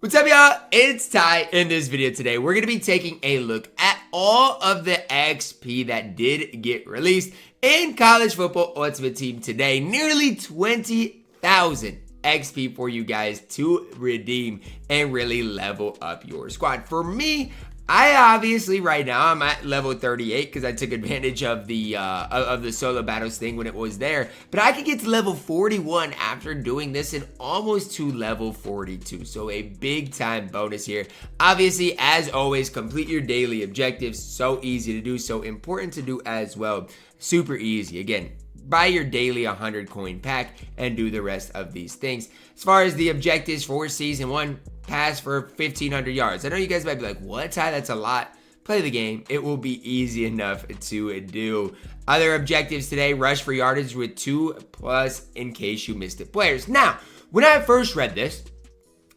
What's up, y'all? It's Ty. In this video today, we're going to be taking a look at all of the XP that did get released in College Football Ultimate Team today. Nearly 20,000 XP for you guys to redeem and really level up your squad. For me, I obviously right now I'm at level 38 because I took advantage of the solo battles thing when it was there. But I could get to level 41 after doing this and almost to level 42. So a big time bonus here. Obviously, as always, complete your daily objectives. So easy to do, so important to do as well. Super easy. Again, buy your daily 100 coin pack and do the rest of these things. As far as the objectives for season 1, pass for 1,500 yards. I know you guys might be like, what, Ty? That's a lot. Play the game. It will be easy enough to do. Other objectives today, rush for yardage with 2+ in case you missed it players. Now, when I first read this,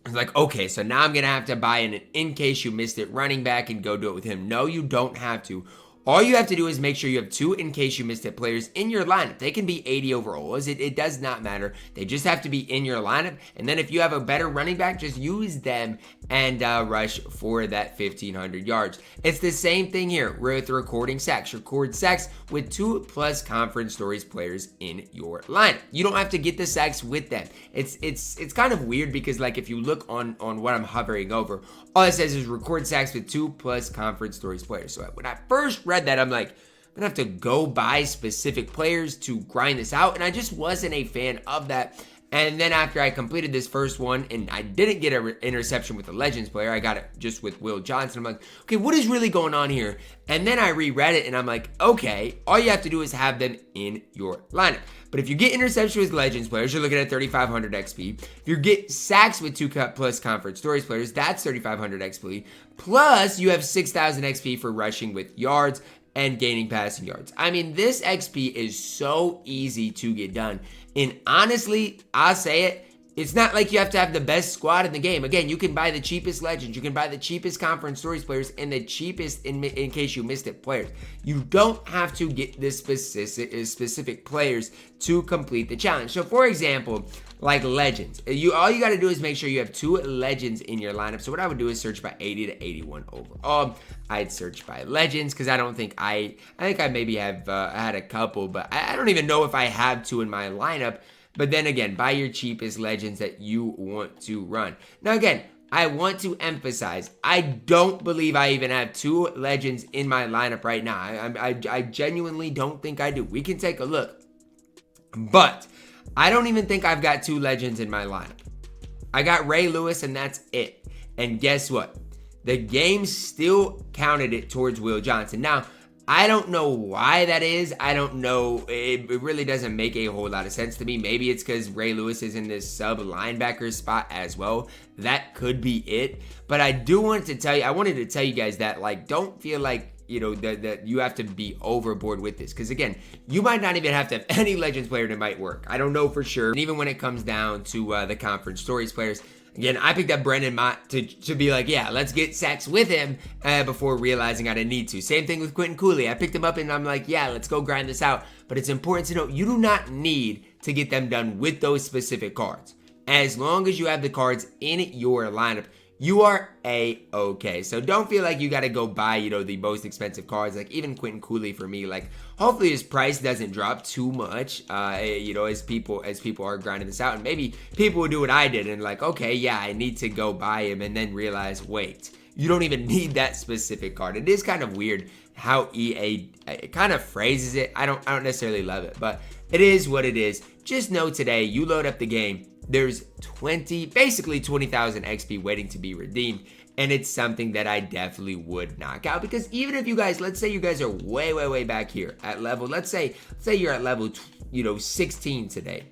I was like, okay, so now I'm going to have to buy an in case you missed it running back and go do it with him. No, you don't have to. All you have to do is make sure you have 2 in case you missed it players in your lineup. They can be 80 overall. It does not matter. They just have to be in your lineup. And then if you have a better running back, just use them and rush for that 1,500 yards. It's the same thing here with recording sacks. Record sacks with 2+ conference stories players in your lineup. You don't have to get the sacks with them. It's kind of weird because like if you look on what I'm hovering over, all it says is record sacks with 2+ conference stories players. So when I first read that, I'm like, I'm gonna have to go buy specific players to grind this out, and I just wasn't a fan of that. And then after I completed this first one and I didn't get an interception with the Legends player, I got it just with Will Johnson. I'm like, okay, what is really going on here? And then I reread it and I'm like, okay, all you have to do is have them in your lineup. But if you get interception with Legends players, you're looking at 3,500 XP. If you get sacks with 2+ conference stories players, that's 3,500 XP. Plus, you have 6,000 XP for rushing with yards and gaining passing yards. I mean, this XP is so easy to get done. And honestly, I'll say it, it's not like you have to have the best squad in the game. Again, you can buy the cheapest Legends, you can buy the cheapest Conference Stories players, and the cheapest, in case you missed it, players. You don't have to get the specific players to complete the challenge. So for example, like Legends, all you got to do is make sure you have 2 Legends in your lineup. So what I would do is search by 80 to 81 overall. I'd search by Legends because I don't think I think I maybe have had a couple, but I don't even know if I have 2 in my lineup. But then again, buy your cheapest Legends that you want to run. Now again, I want to emphasize, I don't believe I even have 2 Legends in my lineup right now. I genuinely don't think I do. We can take a look. But I don't even think I've got 2 Legends in my lineup. I got Ray Lewis and that's it. And guess what? The game still counted it towards Will Johnson. Now, I don't know why that is. I don't know. It really doesn't make a whole lot of sense to me. Maybe it's because Ray Lewis is in this sub linebacker spot as well. That could be it. But I wanted to tell you guys that, like, don't feel like, you know, that you have to be overboard with this. Because again, you might not even have to have any Legends player that might work. I don't know for sure. And even when it comes down to the Conference Stories players, again, I picked up Brendan Mott to be like, yeah, let's get sacks with him before realizing I didn't need to. Same thing with Quentin Cooley. I picked him up and I'm like, yeah, let's go grind this out. But it's important to note, you do not need to get them done with those specific cards. As long as you have the cards in your lineup, you are A-okay. So don't feel like you got to go buy, you know, the most expensive cards. Like even Quentin Cooley for me, like hopefully his price doesn't drop too much, you know, as people are grinding this out. And maybe people will do what I did and like, okay, yeah, I need to go buy him and then realize, wait, you don't even need that specific card. It is kind of weird how EA kind of phrases it. I don't necessarily love it, but it is what it is. Just know today, you load up the game, there's basically 20,000 XP waiting to be redeemed. And it's something that I definitely would knock out because even if you guys, let's say you guys are way back here at level, let's say you're at level, 16 today.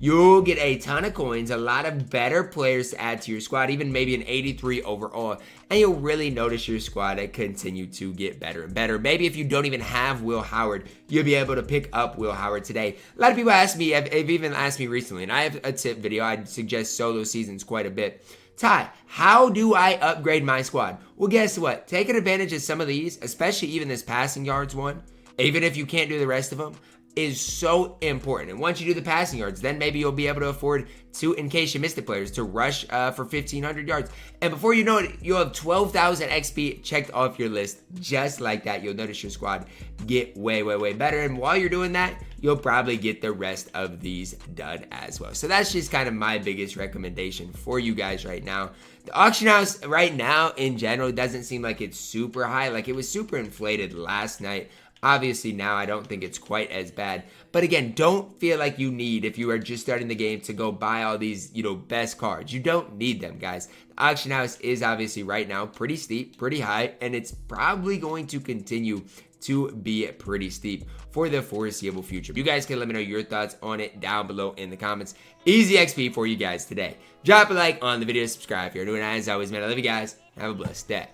You'll get a ton of coins, a lot of better players to add to your squad, even maybe an 83 overall, and you'll really notice your squad continue to get better and better. Maybe if you don't even have Will Howard, you'll be able to pick up Will Howard today. A lot of people ask me, have even asked me recently, and I have a tip video. I suggest solo seasons quite a bit. Ty, how do I upgrade my squad? Well, guess what? Taking advantage of some of these, especially even this passing yards one, even if you can't do the rest of them, is so important. And once you do the passing yards, then maybe you'll be able to afford two, in case you missed it, players to rush for 1,500 yards. And before you know it, you'll have 12,000 XP checked off your list. Just like that, you'll notice your squad get way, way, way better. And while you're doing that, you'll probably get the rest of these done as well. So that's just kind of my biggest recommendation for you guys right now. The auction house right now in general doesn't seem like it's super high. Like, it was super inflated last night. Obviously now I don't think it's quite as bad. But again, don't feel like you need, if you are just starting the game, to go buy all these, best cards. You don't need them, guys. The auction house is obviously right now pretty steep, pretty high, and it's probably going to continue to be pretty steep for the foreseeable future. You guys can let me know your thoughts on it down below in the comments. Easy XP for you guys today. Drop a like on the video, subscribe if you're new, and as always, man, I love you guys. Have a blessed day.